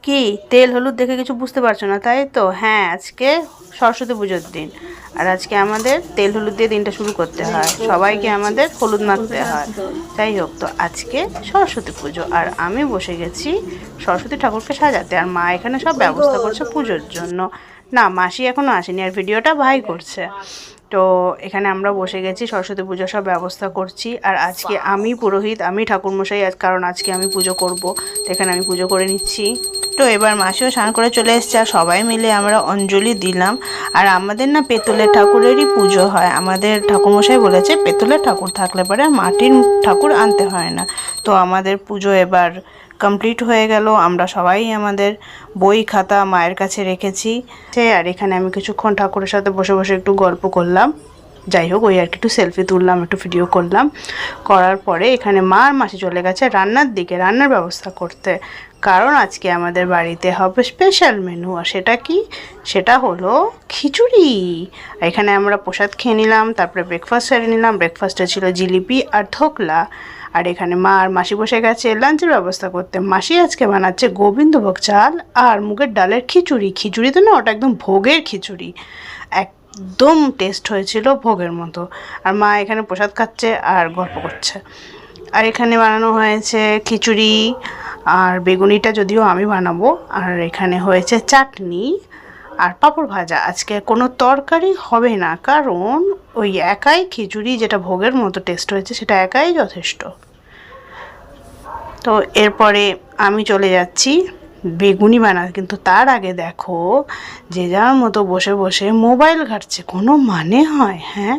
কি তেল হলুদ দেখে কিছু বুঝতে পারছো না, তাই তো? হ্যাঁ, আজকে সরস্বতী পুজোর দিন, আর আজকে আমাদের তেল হলুদ দিয়ে দিনটা শুরু করতে হয়, সবাইকে আমাদের হলুদ মাখতে হয়। যাই হোক, তো আজকে সরস্বতী পুজো আর আমি বসে গেছি সরস্বতী ঠাকুরকে সাজাতে, আর মা এখানে সব ব্যবস্থা করছে পুজোর জন্য। না, মাসি এখনো আসেনি, আর ভিডিওটা ভাই করছে। তো এখানে আমরা বসে গেছি সরস্বতী পুজো সব ব্যবস্থা করছি, আর আজকে আমি পুরোহিত, আমি ঠাকুরমশাই, কারণ আজকে আমি পুজো করব, তো এখানে আমি পুজো করে নিচ্ছি। তো এবার মাসিও স্নান করে চলে এসছে, আর সবাই মিলে আমরা অঞ্জলি দিলাম। আর আমাদের না পেতলের ঠাকুরেরই পুজো হয়, আমাদের ঠাকুরমশাই বলেছে পেতলের ঠাকুর থাকলে পরে মাটির ঠাকুর আনতে হয় না। তো আমাদের পুজো এবার কমপ্লিট হয়ে গেল, আমরা সবাই আমাদের বই খাতা মায়ের কাছে রেখেছি। আর এখানে আমি কিছুক্ষণ ঠাকুরের সাথে বসে বসে একটু গল্প করলাম। যাই হোক, ওই আর কি একটু সেলফি তুললাম, একটু ভিডিও করলাম। করার পরে এখানে মা আর মাসি চলে গেছে রান্নার দিকে, রান্নার ব্যবস্থা করতে, কারণ আজকে আমাদের বাড়িতে হবে স্পেশাল মেনু। আর সেটা কি? সেটা হলো খিচুড়ি। এখানে আমরা প্রসাদ খেয়ে নিলাম, তারপরে ব্রেকফাস্ট সেরে নিলাম। ব্রেকফাস্টে ছিল জিলিপি আর ধোকলা। আর এখানে মা আর মাসি বসে গেছে লাঞ্চের ব্যবস্থা করতে। মাসি আজকে বানাচ্ছে গোবিন্দভোগ চাল আর মুগের ডালের খিচুড়ি। খিচুড়ি তো না, ওটা একদম ভোগের খিচুড়ি, একদম টেস্ট হয়েছিল ভোগের মতো। আর মা এখানে প্রসাদ খাচ্ছে আর গল্প করছে। আর এখানে বানানো হয়েছে খিচুড়ি, আর বেগুনিটা যদিও আমি বানাবো। আর এখানে হয়েছে চাটনি আর পাঁপড় ভাজা। আজকে কোনো তরকারি হবে না, কারণ ওই একাই খিচুড়ি যেটা ভোগের মতো টেস্ট হয়েছে সেটা একাই যথেষ্ট। তো এরপরে আমি চলে যাচ্ছি বেগুনি বানাতে, কিন্তু তার আগে দেখো যে যার মতো বসে বসে মোবাইল ঘাঁটছে, কোনো মানে হয়? হ্যাঁ,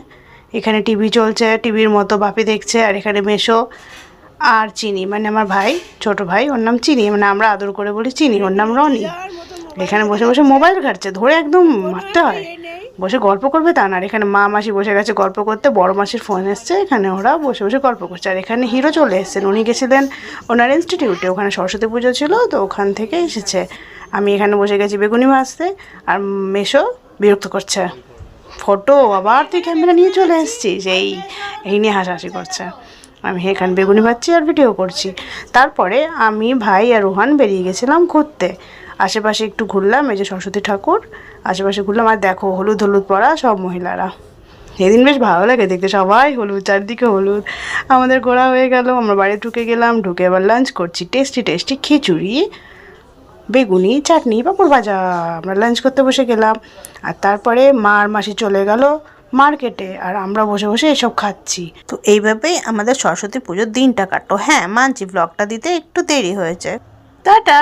এখানে টিভি চলছে, টিভির মতো বাপি দেখছে, আর এখানে মেশো আর চিনি, মানে আমার ভাই, ছোট ভাই, ওর নাম চিনি, মানে আমরা আদর করে বলি চিনি, ওর নাম রনি। এখানে বসে বসে মোবাইল ঘাঁটছে, ধরে একদম মারতে হয়। বসে গল্প করবে তা না। আর এখানে মা মাসি বসে গেছে গল্প করতে, বড় মাসির ফোন এসছে, এখানে ওরা বসে বসে গল্প করছে। আর এখানে হিরো চলে এসেছেন, উনি গেছিলেন ওনার ইনস্টিটিউটে, ওখানে সরস্বতী পুজো ছিল, তো ওখান থেকে এসেছে। আমি এখানে বসে গেছি বেগুনি ভাজতে, আর মেশো বিরক্ত করছে, ফটো আবার তুই ক্যামেরা নিয়ে চলে এসেছিস, এই নিয়ে হাসাহাসি করছে। আমি এখানে বেগুনি ভাজছি আর ভিডিও করছি। তারপরে আমি, ভাই আর রোহান বেরিয়ে গেছিলাম ঘুরতে। আশেপাশে একটু ঘুরলাম, এই যে সরস্বতী ঠাকুর, আশেপাশে ঘুরলাম। আর দেখো হলুদ হলুদ পরা সব মহিলারা, এদিন বেশ ভালো লাগে দেখতে, সবাই হলুদ, চারদিকে হলুদ। আমাদের ঘোরা হয়ে গেল, আমরা বাড়ি ঢুকে গেলাম, ঢুকে এবার লাঞ্চ করছি। টেস্টি টেস্টি খিচুড়ি, বেগুনি, চাটনি, পাঁপড় ভাজা। আমরা লাঞ্চ করতে বসে গেলাম। আর তারপরে মা আর মাসি চলে গেল মার্কেটে, আর আমরা বসে বসে এসব খাচ্ছি। তো এইভাবেই আমাদের সরস্বতী পুজোর দিনটা কাটলো। হ্যাঁ, মানছি ব্লগটা দিতে একটু দেরি হয়েছে। টাটা।